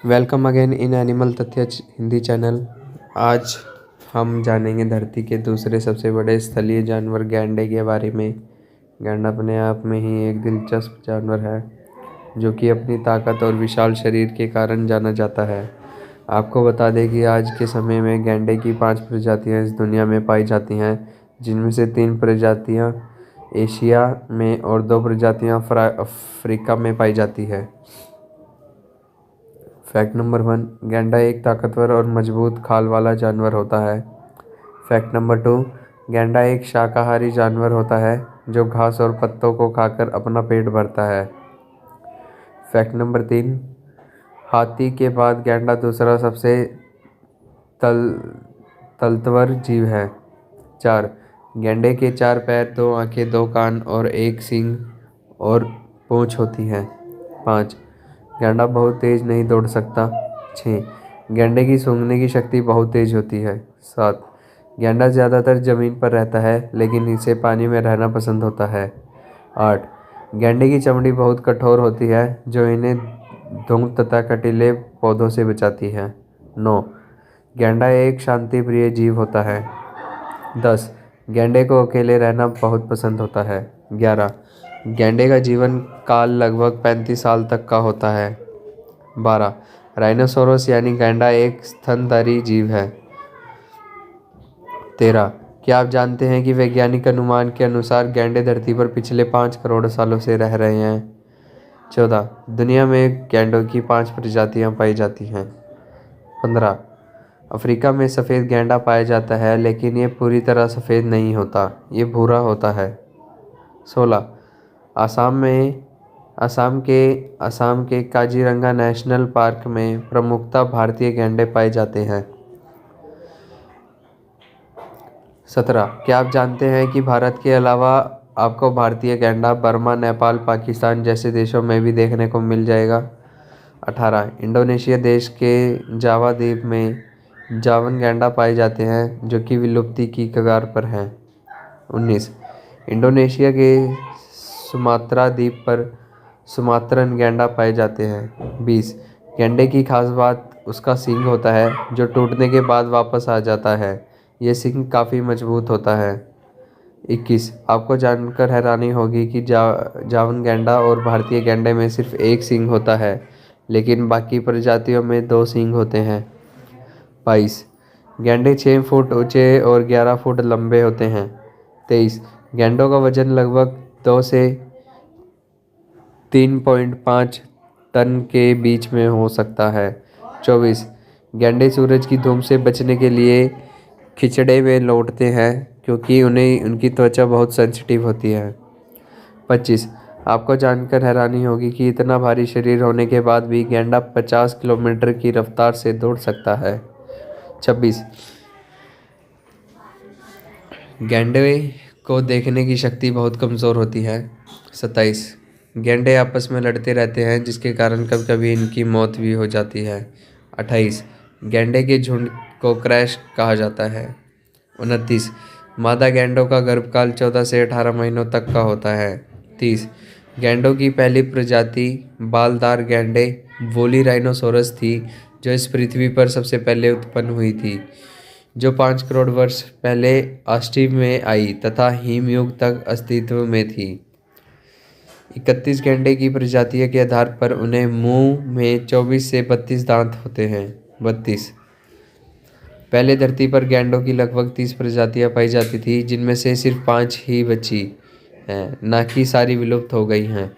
Welcome again in animal तथ्य Hindi channel. आज हम जानेंगे धरती के दूसरे सबसे बड़े स्थलीय जानवर गैंडे के बारे में। गैंडा अपने आप में ही एक दिलचस्प जानवर है जो कि अपनी ताकत और विशाल शरीर के कारण जाना जाता है। आपको बता दें कि आज के समय में गैंडे की 5 प्रजातियां इस दुनिया में पाई जाती हैं, जिनमें से 3 प्रजातियां एशिया में और 2 प्रजातियां अफ्रीका में पाई जाती है। फैक्ट नंबर 1, गैंडा एक ताकतवर और मजबूत खाल वाला जानवर होता है। फैक्ट नंबर 2, गैंडा एक शाकाहारी जानवर होता है जो घास और पत्तों को खाकर अपना पेट भरता है। फैक्ट नंबर 3, हाथी के बाद गैंडा दूसरा सबसे ताकतवर जीव है। 4, गैंडे के 4 पैर, 2 आंखें, 2 कान और 1 सींग और पूंछ होती है। 5, गैंडा बहुत तेज नहीं दौड़ सकता। 6, गैंडे की सूंघने की शक्ति बहुत तेज होती है। 7, गैंडा ज़्यादातर ज़मीन पर रहता है लेकिन इसे पानी में रहना पसंद होता है। 8, गैंडे की चमड़ी बहुत कठोर होती है जो इन्हें धूप तथा कटीले पौधों से बचाती है। 9, गैंडा एक शांति प्रिय जीव होता है। 10, गैंडे को अकेले रहना बहुत पसंद होता है। 11, गैंडे का जीवन काल लगभग 35 साल तक का होता है। 12, राइनोसोरस यानी गैंडा एक स्तनधारी जीव है। 13, क्या आप जानते हैं कि वैज्ञानिक अनुमान के अनुसार गैंडे धरती पर पिछले 5 करोड़ सालों से रह रहे हैं। 14, दुनिया में गैंडों की 5 प्रजातियां पाई जाती हैं। 15, अफ्रीका में सफ़ेद गैंडा पाया जाता है लेकिन ये पूरी तरह सफ़ेद नहीं होता, ये भूरा होता है। 16, असम के काजीरंगा नेशनल पार्क में प्रमुखतः भारतीय गैंडे पाए जाते हैं। 17, क्या आप जानते हैं कि भारत के अलावा आपको भारतीय गैंडा बर्मा, नेपाल, पाकिस्तान जैसे देशों में भी देखने को मिल जाएगा। 18, इंडोनेशिया देश के जावा द्वीप में जावन गैंडा पाए जाते हैं जो कि विलुप्ति की कगार पर हैं। 19, इंडोनेशिया के सुमात्रा द्वीप पर सुमात्रन गैंडा पाए जाते हैं। 20, गैंडे की खास बात उसका सींग होता है जो टूटने के बाद वापस आ जाता है। यह सींग काफ़ी मजबूत होता है। 21, आपको जानकर हैरानी होगी कि जावन गैंडा और भारतीय गैंडे में सिर्फ 1 सींग होता है लेकिन बाकी प्रजातियों में 2 सींग होते हैं। 22, गैंडे 6 फुट ऊंचे और 11 फुट लंबे होते हैं। 23, गैंडों का वजन लगभग 2 से 3.5 टन के बीच में हो सकता है। 24, गैंडे सूरज की धूप से बचने के लिए खिचड़े में लौटते हैं क्योंकि उनकी त्वचा बहुत सेंसिटिव होती है। 25, आपको जानकर हैरानी होगी कि इतना भारी शरीर होने के बाद भी गैंडा 50 किलोमीटर की रफ्तार से दौड़ सकता है। 26, गैंडे को देखने की शक्ति बहुत कमज़ोर होती है। 27, गैंडे आपस में लड़ते रहते हैं जिसके कारण कभी कभी इनकी मौत भी हो जाती है। 28, गैंडे के झुंड को क्रैश कहा जाता है। 29, मादा गैंडों का गर्भकाल 14 से 18 महीनों तक का होता है। 30, गैंडों की पहली प्रजाति बालदार गैंडे वोली राइनोसोरस थी जो इस पृथ्वी पर सबसे पहले उत्पन्न हुई थी, जो 5 करोड़ वर्ष पहले ऑस्ट्रिच में आई तथा हिमयुग तक अस्तित्व में थी। 31 गैंडे की प्रजातियों के आधार पर उन्हें मुंह में 24 से 32 दांत होते हैं। 32, पहले धरती पर गैंडों की लगभग 30 प्रजातियां पाई जाती थी जिनमें से सिर्फ 5 ही बची हैं, ना कि सारी विलुप्त हो गई हैं।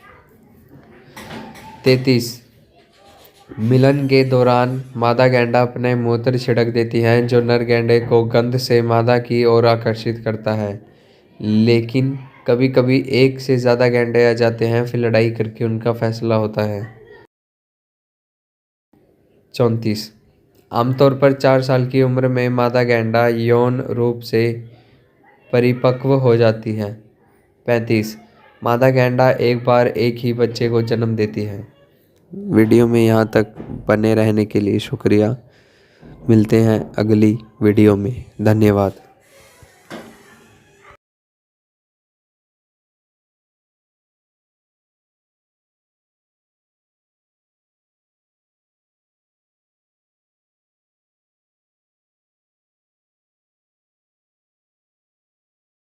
33, मिलन के दौरान मादा गैंडा अपने मूत्र छिड़क देती है जो नर गैंडे को गंध से मादा की ओर आकर्षित करता है, लेकिन कभी कभी 1 से ज़्यादा गैंडे आ जाते हैं, फिर लड़ाई करके उनका फैसला होता है। 34, आमतौर पर 4 साल की उम्र में मादा गैंडा यौन रूप से परिपक्व हो जाती है। 35, मादा गैंडा एक बार एक ही बच्चे को जन्म देती है। वीडियो में यहाँ तक बने रहने के लिए शुक्रिया। मिलते हैं अगली वीडियो में। धन्यवाद।